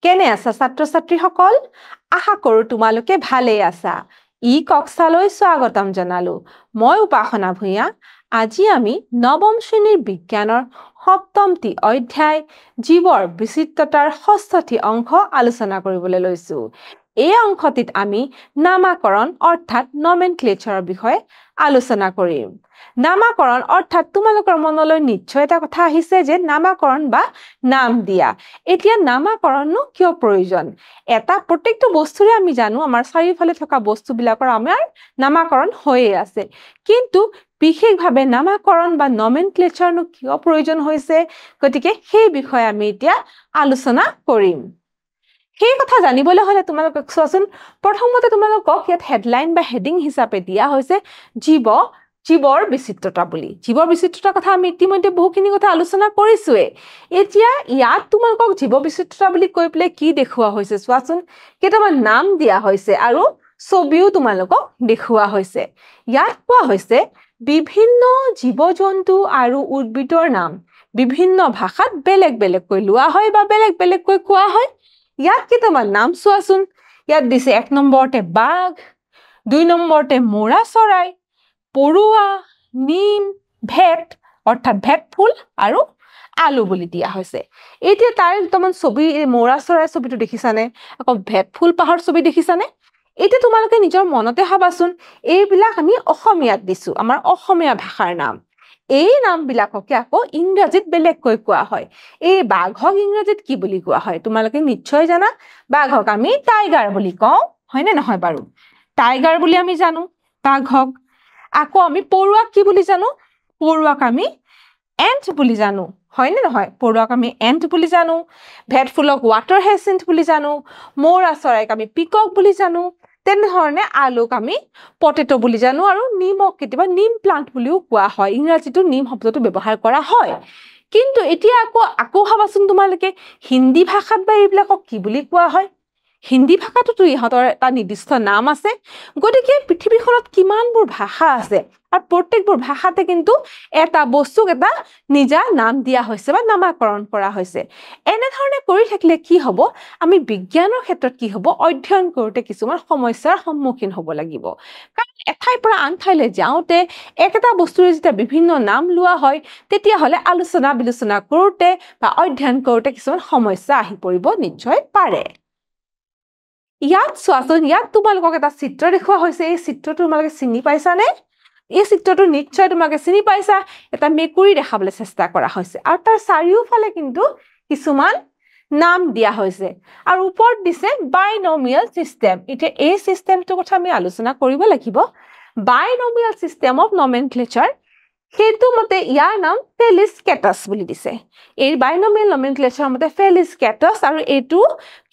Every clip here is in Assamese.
কেনে আছা ছাত্ৰ-ছাত্ৰীসকল আশা কৰো তোমালোকে ভালে আছা ই কক্সালৈ স্বাগতম জনালো মই উপাসনা ভূঞা আজি আমি নৱম শ্ৰেণীৰ বিজ্ঞানৰ সপ্তমটি অধ্যায় জীৱৰ বিচিত্ৰতাৰ ষষ্ঠটি অংশ আলোচনা কৰিবলৈ লৈছো এই অংশটিত আমি নামাকৰণ অৰ্থাৎ নমেনক্লেচাৰৰ বিষয়ে আলোচনা কৰিম নামাকৰণ অৰ্থাৎ তোমালোকৰ মনলৈ নিশ্চয় এটা কথা আহিছে যে নামাকৰণ বা নাম দিয়া এতিয়া নামাকৰণনো কিয় প্ৰয়োজন এটা প্ৰত্যেকটো বস্তুৰে আমি জানো আমাৰ চাৰিওফালে থকা বস্তুবিলাকৰ আমাৰ নামাকৰণ হৈয়ে আছে কিন্তু বিশেষভাৱে নামাকৰণ বা নমেনক্লেচাৰনো কিয় প্ৰয়োজন হৈছে গতিকে সেই বিষয়ে আমি এতিয়া আলোচনা কৰিম সেই কথা জানিবলৈ হলে তোমালোকক চোৱাচোন প্ৰথমতে তোমালোকক ইয়াত হেডলাইন বা হেডিং হিচাপে দিয়া হৈছে জীৱৰ বিচিত্ৰতা বুলি জীৱৰ বিচিত্ৰতাৰ কথা আমি ইতিমধ্যে বহুখিনি কথা আলোচনা কৰিছোৱে এতিয়া ইয়াত তোমালোকক জীৱ বিচিত্ৰতা বুলি কৈ পেলে কি দেখুওৱা হৈছে চোৱাচোন কেইটামান নাম দিয়া হৈছে আৰু ছবিও তোমালোকক দেখুওৱা হৈছে ইয়াত কোৱা হৈছে বিভিন্ন জীৱ-জন্তু আৰু উদ্ভিদৰ নাম বিভিন্ন ভাষাত বেলেগ বেলেগকৈ লোৱা হয় বা বেলেগ বেলেগকৈ কোৱা হয় ইয়াত কেইটামান নাম চোৱাচোন ইয়াত দিছে 1 নম্বৰতে বাঘ 2 নম্বৰতে মোৰা চৰাই পৰুৱা নিম ভেট অৰ্থাৎ ভেট ফুল আৰু আলু বুলি দিয়া হৈছে এতিয়া তাৰ দুটামান ছবি মোৰা চৰাই ছবিটো দেখিছানে আকৌ ভেট ফুল পাহাৰ ছবি দেখিছানে এতিয়া তোমালোকে নিজৰ মনতে ভাবাচোন এইবিলাক আমি অসমীয়াত দিছো আমাৰ অসমীয়া ভাষাৰ নাম এই নামবিলাককে আকৌ ইংৰাজীত বেলেগকৈ কোৱা হয় এই বাঘক ইংৰাজীত কি বুলি কোৱা হয় তোমালোকে নিশ্চয় জানা বাঘক আমি টাইগাৰ বুলি কওঁ হয়নে নহয় বাৰু টাইগাৰ বুলি আমি জানো বাঘক আকৌ আমি পৰুৱাক কি বুলি জানো পৰুৱাক আমি এণ্ট বুলি জানো হয়নে নহয় পৰুৱাক আমি এণ্ট বুলি জানো ভেট ফুলক ৱাটাৰ হেচিন্থ বুলি জানো মোৰা চৰাইক আমি পিকক বুলি জানো তেনেধৰণে আলুক আমি পটেটো বুলি জানো আৰু নিমক কেতিয়াবা নিম প্লান্ট বুলিও কোৱা হয় ইংৰাজীটো নিম শব্দটো ব্যৱহাৰ কৰা হয় কিন্তু এতিয়া আকৌ ভাবাচোন তোমালোকে হিন্দী ভাষাত বা এইবিলাকক কি বুলি কোৱা হয় হিন্দী ভাষাটোতো ইহঁতৰ এটা নিৰ্দিষ্ট নাম আছে গতিকে পৃথিৱীখনত কিমানবোৰ ভাষা আছে আৰু প্ৰত্যেকবোৰ ভাষাতে কিন্তু এটা বস্তুক এটা নিজা নাম দিয়া হৈছে বা নামাকৰণ কৰা হৈছে এনেধৰণে কৰি থাকিলে কি হ'ব আমি বিজ্ঞানৰ ক্ষেত্ৰত কি হ'ব অধ্যয়ন কৰোঁতে কিছুমান সমস্যাৰ সন্মুখীন হ'ব লাগিব কাৰণ এঠাইৰ পৰা আন ঠাইলৈ যাওঁতে একেটা বস্তুৰে যেতিয়া বিভিন্ন নাম লোৱা হয় তেতিয়াহ'লে আলোচনা বিলোচনা কৰোঁতে বা অধ্যয়ন কৰোঁতে কিছুমান সমস্যা আহি পৰিব নিশ্চয় পাৰে ইয়াত চোৱাচোন ইয়াত তোমালোকক এটা চিত্ৰ দেখুওৱা হৈছে এই চিত্ৰটো তোমালোকে চিনি পাইছানে এই চিত্ৰটো নিশ্চয় তোমালোকে চিনি পাইছা এটা মেকুৰী দেখাবলৈ চেষ্টা কৰা হৈছে আৰু তাৰ চাৰিওফালে কিন্তু কিছুমান নাম দিয়া হৈছে আৰু ওপৰত দিছে বাইনমিয়েল সিস্টেম এতিয়া এই সিস্টেমটোৰ কথা আমি আলোচনা কৰিব লাগিব বাইনমিয়েল সিস্টেম অফ নমেনক্লেচাৰ সেইটো মতে ইয়াৰ নাম ফেলিস কেটাছ বুলি দিছে এই বাইনমিয়েল নমেনক্লেচাৰৰ মতে ফেলিস কেটাছ আৰু এইটো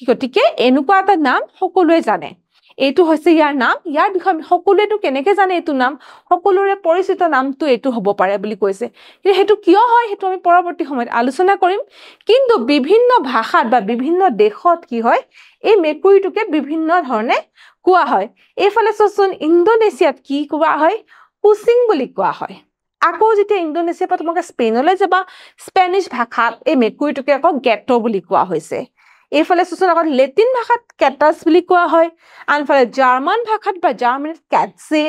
গতিকে এনেকুৱা এটা নাম সকলোৱে জানে এইটো হৈছে ইয়াৰ নাম ইয়াৰ বিষয়ে আমি সকলোৱেটো কেনেকৈ জানে এইটো নাম সকলোৰে পৰিচিত নামটো এইটো হ'ব পাৰে বুলি কৈছে সেইটো কিয় হয় সেইটো আমি পৰৱৰ্তী সময়ত আলোচনা কৰিম কিন্তু বিভিন্ন ভাষাত বা বিভিন্ন দেশত কি হয় এই মেকুৰীটোকে বিভিন্ন ধৰণে কোৱা হয় এইফালে চোন ইণ্ডোনেছিয়াত কি কোৱা হয় কুচিং বুলি কোৱা হয় আকৌ যেতিয়া ইণ্ডোনেছিয়াৰ পৰা তোমালোকে স্পেইনলৈ যাবা স্পেনিছ ভাষাত এই মেকুৰীটোকে আকৌ গেটো বুলি কোৱা হৈছে এইফালে চোন আকৌ লেটিন ভাষাত কেটাছ বুলি কোৱা হয় আনফালে জাৰ্মান ভাষাত বা জাৰ্মানীত কেটছে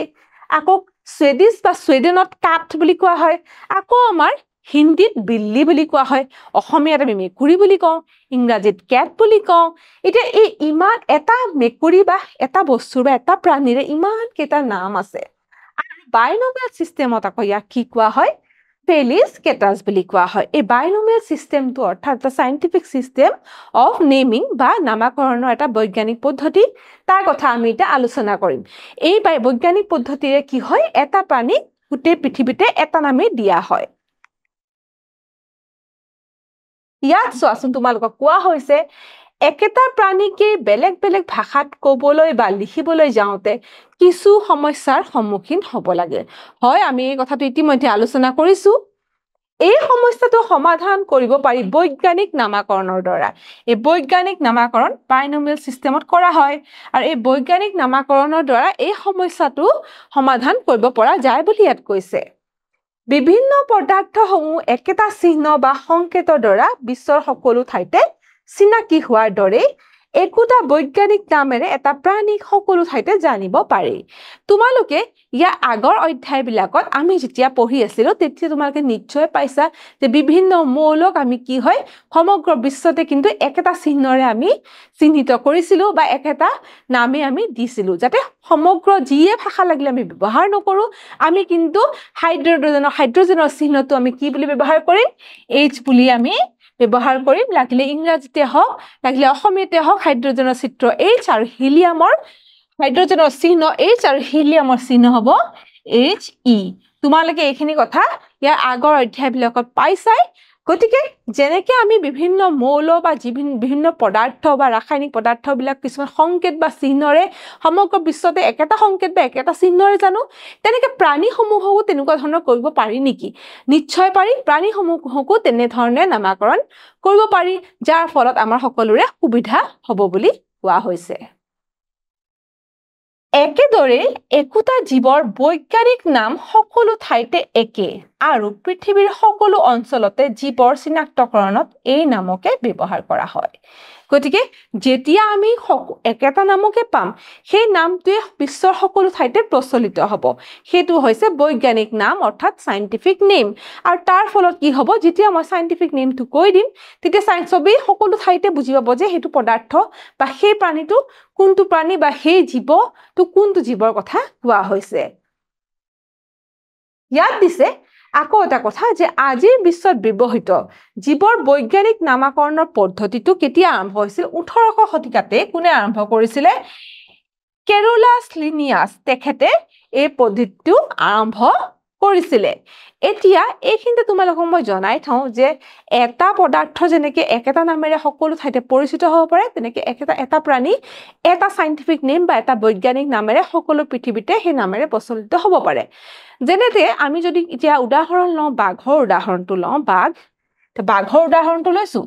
আকৌ সুইডিছ বা সুইডেনত কাট বুলি কোৱা হয় আকৌ আমাৰ হিন্দীত বিল্লি বুলি কোৱা হয় অসমীয়াত আমি মেকুৰী বুলি কওঁ ইংৰাজীত কেট বুলি কওঁ এতিয়া এই ইমান এটা মেকুৰী বা এটা বস্তুৰ বা এটা প্ৰাণীৰে ইমান কেইটা নাম আছে আৰু বাইনমিয়েল সিস্টেমত আকৌ ইয়াক কি কোৱা হয় ফেলিস কেটাছ বুলি কোৱা হয় এই বাইনমিয়েল সিস্টেমটো অৰ্থাৎ এটা সাইন্টিফিক সিস্টেম অফ নেমিং বা নামাকৰণৰ এটা বৈজ্ঞানিক পদ্ধতি তাৰ কথা আমি এতিয়া আলোচনা কৰিম এই বৈজ্ঞানিক পদ্ধতিৰে কি হয় এটা প্ৰাণীক গোটেই পৃথিৱীতে এটা নামে দিয়া হয় ইয়াত চোৱাচোন তোমালোকক কোৱা হৈছে একেটা প্ৰাণীকে বেলেগ বেলেগ ভাষাত ক'বলৈ বা লিখিবলৈ যাওঁতে কিছু সমস্যাৰ সন্মুখীন হ'ব লাগে হয় আমি এই কথাটো ইতিমধ্যে আলোচনা কৰিছো এই সমস্যাটো সমাধান কৰিব পাৰি বৈজ্ঞানিক নামাকৰণৰ দ্বাৰা এই বৈজ্ঞানিক নামাকৰণ বাইনমিয়েল সিস্টেমত কৰা হয় আৰু এই বৈজ্ঞানিক নামাকৰণৰ দ্বাৰা এই সমস্যাটো সমাধান কৰিব পৰা যায় বুলি ইয়াত কৈছে বিভিন্ন পদাৰ্থসমূহ একেটা চিহ্ন বা সংকেতৰ দ্বাৰা বিশ্বৰ সকলো ঠাইতে চিনাকি হোৱাৰ দৰে একোটা বৈজ্ঞানিক নামেৰে এটা প্ৰাণীক সকলো ঠাইতে জানিব পাৰি তোমালোকে ইয়াৰ আগৰ অধ্যায়বিলাকত আমি যেতিয়া পঢ়ি আছিলো তেতিয়া তোমালোকে নিশ্চয় পাইছা যে বিভিন্ন মৌলক আমি কি হয় সমগ্ৰ বিশ্বতে কিন্তু একেটা চিহ্নৰে আমি চিহ্নিত কৰিছিলো বা একেটা নামে আমি দিছিলো যাতে সমগ্ৰ যিয়ে ভাষা লাগিলে আমি ব্যৱহাৰ নকৰো আমি কিন্তু হাইড্ৰোজেনৰ চিহ্নটো আমি কি বুলি ব্যৱহাৰ কৰিম H বুলি আমি ব্যৱহাৰ কৰিম লাগিলে ইংৰাজীতে হওক লাগিলে অসমীয়াতে হওক হাইড্ৰোজেনৰ চিত্ৰ H আৰু হিলিয়ামৰ হাইড্ৰোজেনৰ চিহ্ন H আৰু হিলিয়ামৰ চিহ্ন হ'ব HE তোমালোকে এইখিনি কথা ইয়াৰ আগৰ অধ্যায়বিলাকত পাইছাই গতিকে যেনেকে আমি বিভিন্ন মৌল বা বিভিন্ন পদাৰ্থ বা ৰাসায়নিক পদাৰ্থবিলাক কিছুমান সংকেত বা চিহ্নৰে সমগ্ৰ বিশ্বতে একেটা সংকেত বা একেটা চিহ্নৰে জানো তেনেকে প্ৰাণীসমূহকো তেনেকুৱা ধৰণৰ কৰিব পাৰি নেকি নিশ্চয় পাৰি প্ৰাণীসমূহকো তেনে ধৰণে নামাকৰণ কৰিব পাৰি যাৰ ফলত আমাৰ সকলোৰে সুবিধা হ'ব বুলি কোৱা হৈছে একেদৰে একোটা জীৱৰ বৈজ্ঞানিক নাম সকলো ঠাইতে একে আৰু পৃথিৱীৰ সকলো অঞ্চলতে জীৱৰ চিনাক্তকৰণত এই নামকে ব্যৱহাৰ কৰা হয় গতিকে যেতিয়া আমি একেটা নামকে পাম সেই নামটোৱে বিশ্বৰ সকলো ঠাইতে প্ৰচলিত হ'ব সেইটো হৈছে বৈজ্ঞানিক নাম অৰ্থাৎ সাইন্টিফিক নেম আৰু তাৰ ফলত কি হ'ব যেতিয়া মই সাইন্টিফিক নেমটো কৈ দিম তেতিয়া সবেই সকলো ঠাইতে বুজি পাব যে সেইটো পদাৰ্থ বা সেই প্ৰাণীটো কোনটো প্ৰাণী বা সেই জীৱটো কোনটো জীৱৰ কথা কোৱা হৈছে ইয়াত দিছে আকৌ এটা কথা যে আজিৰ বিশ্বত ব্যৱহৃত জীৱৰ বৈজ্ঞানিক নামাকৰণৰ পদ্ধতিটো কেতিয়া আৰম্ভ হৈছিল 18শ শতিকাতে কোনে আৰম্ভ কৰিছিলে কেৰোলাছ লিনিয়াছ তেখেতে এই পদ্ধতিটো আৰম্ভ কৰিছিলে এতিয়া এইখিনিতে তোমালোকক মই জনাই থওঁ যে এটা পদাৰ্থ যেনেকে একেটা নামেৰে সকলো ঠাইতে পৰিচিত হ'ব পাৰে তেনেকে এটা প্ৰাণী এটা সাইন্টিফিক নেম বা এটা বৈজ্ঞানিক নামেৰে সকলো পৃথিৱীতে সেই নামেৰে প্ৰচলিত হ'ব পাৰে যেনেতে আমি যদি এতিয়া উদাহৰণ লওঁ বাঘৰ উদাহৰণটো লওঁ বাঘৰ উদাহৰণটো লৈছো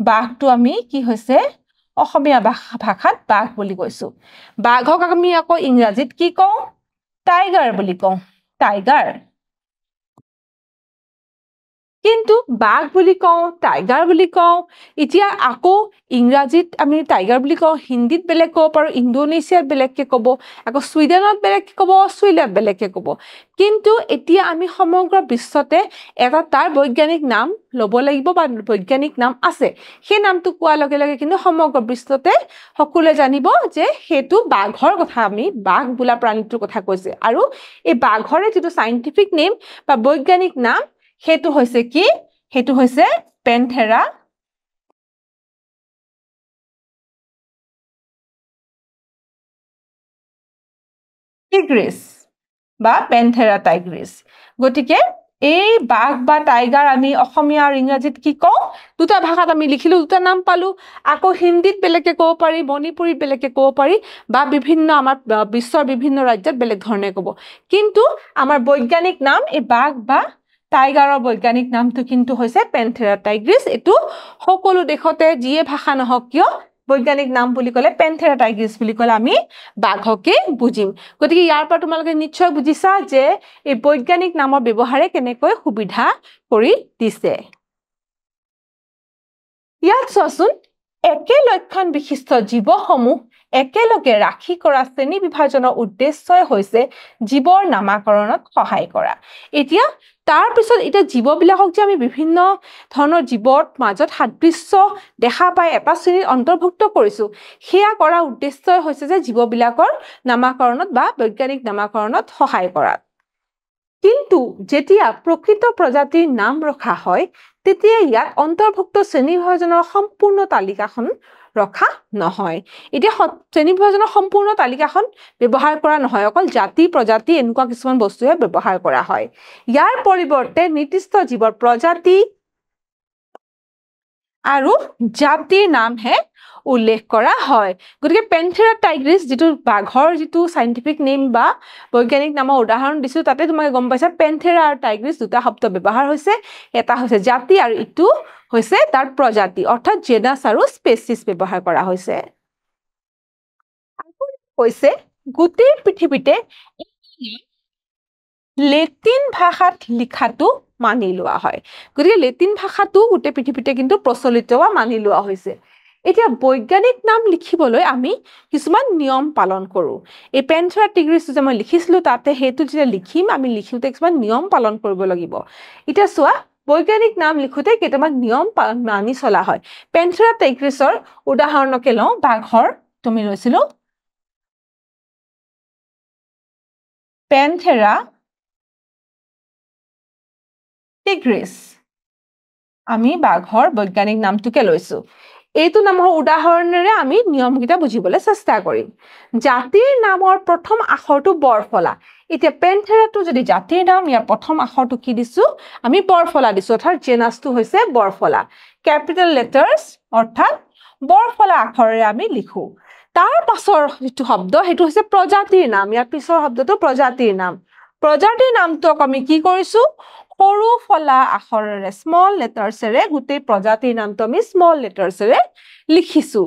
বাঘটো আমি কি হৈছে অসমীয়া ভাষাত বাঘ বুলি কৈছো বাঘক আমি আকৌ ইংৰাজীত কি কওঁ টাইগাৰ বুলি কওঁ টাইগাৰ কিন্তু বাঘ বুলি কওঁ টাইগাৰ বুলি কওঁ এতিয়া আকৌ ইংৰাজীত আমি টাইগাৰ বুলি কওঁ হিন্দীত বেলেগ ক'ব পাৰো ইণ্ডোনেছিয়াত বেলেগকে ক'ব আকৌ ছুইডেনত বেলেগকে ক'ব অষ্ট্ৰেলিয়াত বেলেগকে ক'ব কিন্তু এতিয়া আমি সমগ্ৰ বিশ্বতে এটা তাৰ বৈজ্ঞানিক নাম ল'ব লাগিব বা বৈজ্ঞানিক নাম আছে সেই নামটো কোৱাৰ লগে লগে কিন্তু সমগ্ৰ বিশ্বতে সকলোৱে জানিব যে সেইটো বাঘৰ কথা আমি বাঘ বোলা প্ৰাণীটোৰ কথা কৈছে আৰু এই বাঘৰে যিটো সাইন্টিফিক নেম বা বৈজ্ঞানিক নাম সেইটো হৈছে কি সেইটো হৈছে পেন্থেৰা টাইগ্ৰিছ বা পেন্থেৰা টাইগ্ৰিছ গতিকে এই বাঘ বা টাইগাৰ আমি অসমীয়া আৰু ইংৰাজীত কি কওঁ দুটা ভাষাত আমি লিখিলো দুটা নাম পালো আকৌ হিন্দীত বেলেগকে ক'ব পাৰি মণিপুৰীত বেলেগকে ক'ব পাৰি বা বিভিন্ন আমাৰ বিশ্বৰ বিভিন্ন ৰাজ্যত বেলেগ ধৰণে ক'ব কিন্তু আমাৰ বৈজ্ঞানিক নাম এই বাঘ বা টাইগাৰৰ বৈজ্ঞানিক নামটো কিন্তু হৈছে পেন্থেৰা টাইগ্ৰিছ এটো সকলো দেশতে যিয়ে ভাষা নহওক কিয় বৈজ্ঞানিক নাম বুলি ক'লে পেন্থেৰা টাইগ্ৰিছ বুলি ক'লে আমি বাঘকে বুজিম গতিকে ইয়াৰ পৰা তোমালোকে নিশ্চয় বুজিছা যে এই বৈজ্ঞানিক নামৰ ব্যৱহাৰে কেনেকৈ সুবিধা কৰি দিছে ইয়াত চোৱাচোন একে লক্ষণ বিশিষ্ট জীৱসমূহ একেলগে ৰাখি কৰা শ্ৰেণী বিভাজনৰ উদ্দেশ্যই হৈছে জীৱৰ নামাকৰণত সহায় কৰা এতিয়া তাৰ পিছত এটা জীৱবিলাকক যে আমি বিভিন্ন ধৰণৰ জীৱৰ মাজত সাদৃশ্য দেখা পাই এটা শ্ৰেণীত অন্তৰ্ভুক্ত কৰিছো সেয়া কৰা উদ্দেশ্যই হৈছে যে জীৱবিলাকৰ নামাকৰণত বা বৈজ্ঞানিক নামাকৰণত সহায় কৰা কিন্তু যেতিয়া প্ৰকৃত প্ৰজাতিৰ নাম ৰখা হয় তেতিয়া ইয়াত অন্তৰ্ভুক্ত শ্ৰেণী বিভাজনৰ সম্পূৰ্ণ তালিকাখন ৰখা নহয় এতিয়া শ্ৰেণী বিভাজনৰ সম্পূৰ্ণ তালিকাখন ব্যৱহাৰ কৰা নহয় অকল জাতি প্ৰজাতি এনেকুৱা কিছুমান বস্তুহে ব্যৱহাৰ কৰা হয় ইয়াৰ পৰিৱৰ্তে নিৰ্দিষ্ট জীৱৰ প্ৰজাতি আৰু জাতিৰ নামহে উল্লেখ কৰা হয় গতিকে পেন্থেৰা টাইগ্ৰিছ যিটো বাঘৰ যিটো সাইন্টিফিক নেম বা বৈজ্ঞানিক নামৰ উদাহৰণ দিছো তাতে তোমাক গম পাইছা পেন্থেৰা আৰু টাইগ্ৰিছ দুটা শব্দ ব্যৱহাৰ হৈছে এটা হৈছে জাতি আৰু ইটো হৈছে তাৰ প্ৰজাতি অৰ্থাৎ জেনাছ আৰু স্পেচিছ ব্যৱহাৰ কৰা হৈছে কৈছে গোটেই পৃথিৱীতে লেটিন ভাষাত লিখাটো মানি লোৱা হয় গতিকে লেটিন ভাষাটো গোটেই পৃথিৱীতে কিন্তু প্ৰচলিত বা মানি লোৱা হৈছে এতিয়া বৈজ্ঞানিক নাম লিখিবলৈ আমি কিছুমান নিয়ম পালন কৰো এই পেন্থেৰা টিগ্ৰিছ যে মই লিখিছিলো তাতে হেতু যে লিখিম আমি লিখোতে কিছুমান নিয়ম পালন কৰিব লাগিব এতিয়া চোৱা বৈজ্ঞানিক নাম লিখোতে কেইটামান নিয়ম মানি চলা হয় পেন্থেৰা টিগ্ৰিছৰ উদাহৰণকে লওঁ বাঘৰ তুমি লৈছিলো পেন্থেৰা টিগ্ৰিছ আমি বাঘৰ বৈজ্ঞানিক নামটোকে লৈছো এইটো নামৰ উদাহৰণেৰে আমি নিয়মকেইটা বুজিবলৈ চেষ্টা কৰিম জাতিৰ নামৰ প্ৰথম আখৰটো বৰফলা এতিয়া পেন্থেৰাটো যদি জাতিৰ নাম ইয়াৰ প্ৰথম আখৰটো কি দিছো আমি বৰফলা দিছো অৰ্থাৎ জেনাসটো হৈছে বৰফলা ক্যাপিটাল লেটাৰ্স অৰ্থাৎ বৰফলা আখৰেৰে আমি লিখো তাৰ পাছৰ যেটো শব্দ হেতু হৈছে প্ৰজাতিৰ নাম ইয়াৰ পিছৰ শব্দটো প্ৰজাতিৰ নামটোক আমি কি কৰিছো সৰু ফলা আখৰেৰে স্মল লেটাৰ্সেৰে গুটেই প্ৰজাতিৰ নামটো আমি স্মল লেটাৰ্সেৰে লিখিছো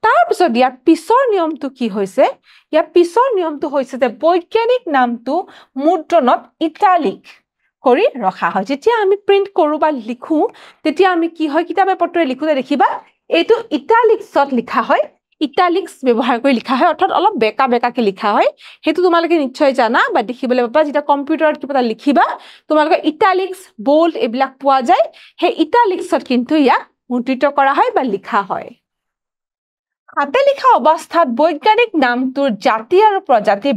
তাৰ পিছত ইয়াৰ পিছৰ নিয়মটো কি হৈছে ইয়াৰ পিছৰ নিয়মটো হৈছে যে বৈজ্ঞানিক নামটো মুদ্ৰণত ইটালিক কৰি ৰখা হয় যেতিয়া আমি প্ৰিন্ট কৰো বা লিখো তেতিয়া আমি কি হয় কিতাপে পত্ৰই লিখোতে দেখিবা এইটো ইটালিক্সত লিখা হয় ইটালিক্স ব্যৱহাৰ কৰি লিখা হয় অৰ্থাৎ অলপ বেকা বেকাকে লিখা হয় হেতু তোমালোকে নিশ্চয় জানা বা দেখিবলৈ পাবা যেটা কম্পিউটাৰত কিবা লিখিবা তোমালোকে ইটালিক্স বোল্ড এবিলাক পোৱা যায় হে ইটালিক্সত কিন্তু ইয়া মুদ্ৰিত কৰা হয় বা লিখা হয় হাতে লিখা অৱস্থাত বৈজ্ঞানিক নামটোৰ জাতি আৰু প্ৰজাতি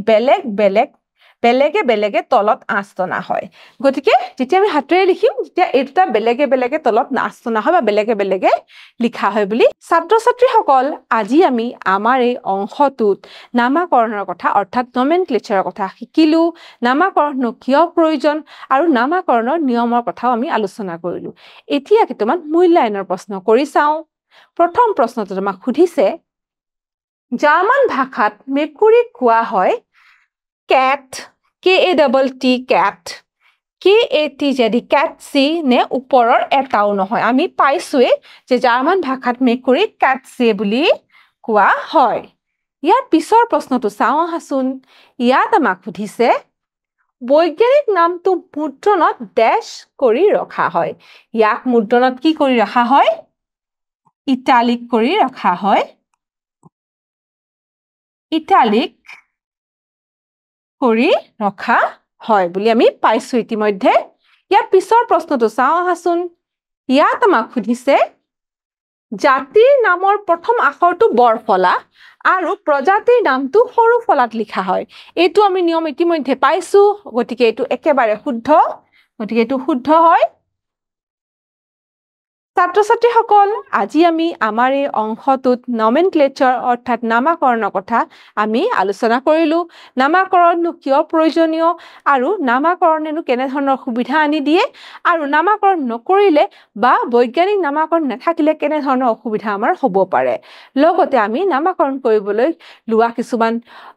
বেলেগে তলত আস্তনা হয় গতিকে যেতিয়া আমি হাতেৰে লিখিম তেতিয়া এটা বেলেগে তলত আস্তনা হয় বা বেলেগে লিখা হয় বুলি ছাত্ৰ-ছাত্ৰীসকল আজি আমি আমাৰ এই অংশটোত নামাকৰণৰ কথা অৰ্থাৎ নমেনক্লেচাৰৰ কথা শিকিলো নামাকৰণ কিয় প্ৰয়োজন আৰু নামাকৰণৰ নিয়মৰ কথাও আমি আলোচনা কৰিলো এতিয়া কেইটামান মূল্যায়নৰ প্ৰশ্ন কৰি চাও প্ৰথম প্ৰশ্নটো আমাক সুধিছে জাৰ্মান ভাষাত মেকুৰী কোৱা হয় cat K-A-T-T cat K-A-T যদি cat C নে ওপৰৰ এটাও নহয় আমি পাইছোৱে যে জাৰ্মান ভাষাত মেকুৰী cat C বুলি কোৱা হয় ইয়াৰ পিছৰ প্ৰশ্নটো চাও আহাচোন ইয়াত আমাক সুধিছে বৈজ্ঞানিক নামটো মুদ্ৰণত ড্যাশ কৰি ৰখা হয় ইয়াক মুদ্ৰণত কি কৰি ৰখা হয় ইটালিক কৰি ৰখা হয় ইটালিক কৰি ৰখা হয় বুলি আমি পাইছো ইতিমধ্যে ইয়াৰ পিছৰ প্ৰশ্নটো চাও আহাচোন ইয়াত আমাক সুধিছে জাতিৰ নামৰ প্ৰথম আখৰটো বৰফলা আৰু প্ৰজাতিৰ নামটো সৰু ফলাত লিখা হয় এইটো আমি নিয়ম ইতিমধ্যে পাইছো গতিকে এইটো একেবাৰে শুদ্ধ গতিকে এইটো শুদ্ধ হয় ছাত্ৰ-ছাত্ৰীসকল আজি আমি আমাৰ এই অংশটোত নমেনক্লেচাৰ অৰ্থাৎ নামাকৰণৰ কথা আমি আলোচনা কৰিলো নামাকৰণনো কিয় প্ৰয়োজনীয় আৰু নামাকৰণেনো কেনে ধৰণৰ সুবিধা আনি দিয়ে আৰু নামাকৰণ নকৰিলে বা বৈজ্ঞানিক নামাকৰণ নাথাকিলে কেনে ধৰণৰ অসুবিধা আমাৰ হ'ব পাৰে লগতে আমি নামাকৰণ কৰিবলৈ লোৱা কিছুমান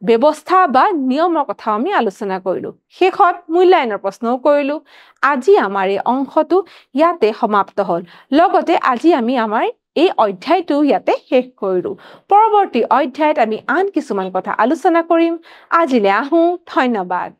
ব্যৱস্থা বা নিয়মৰ কথা আমি আলোচনা কৰিলো শেষত মূল্যায়নৰ প্ৰশ্নও কৰিলো আজি আমাৰ এই অংশটো ইয়াতে সমাপ্ত হ'ল লগতে আজি আমি আমাৰ এই অধ্যায়টো ইয়াতে শেষ কৰিলো পৰৱৰ্তী অধ্যায়ত আমি আন কিছুমান কথা আলোচনা কৰিম আজিলৈ আহো ধন্যবাদ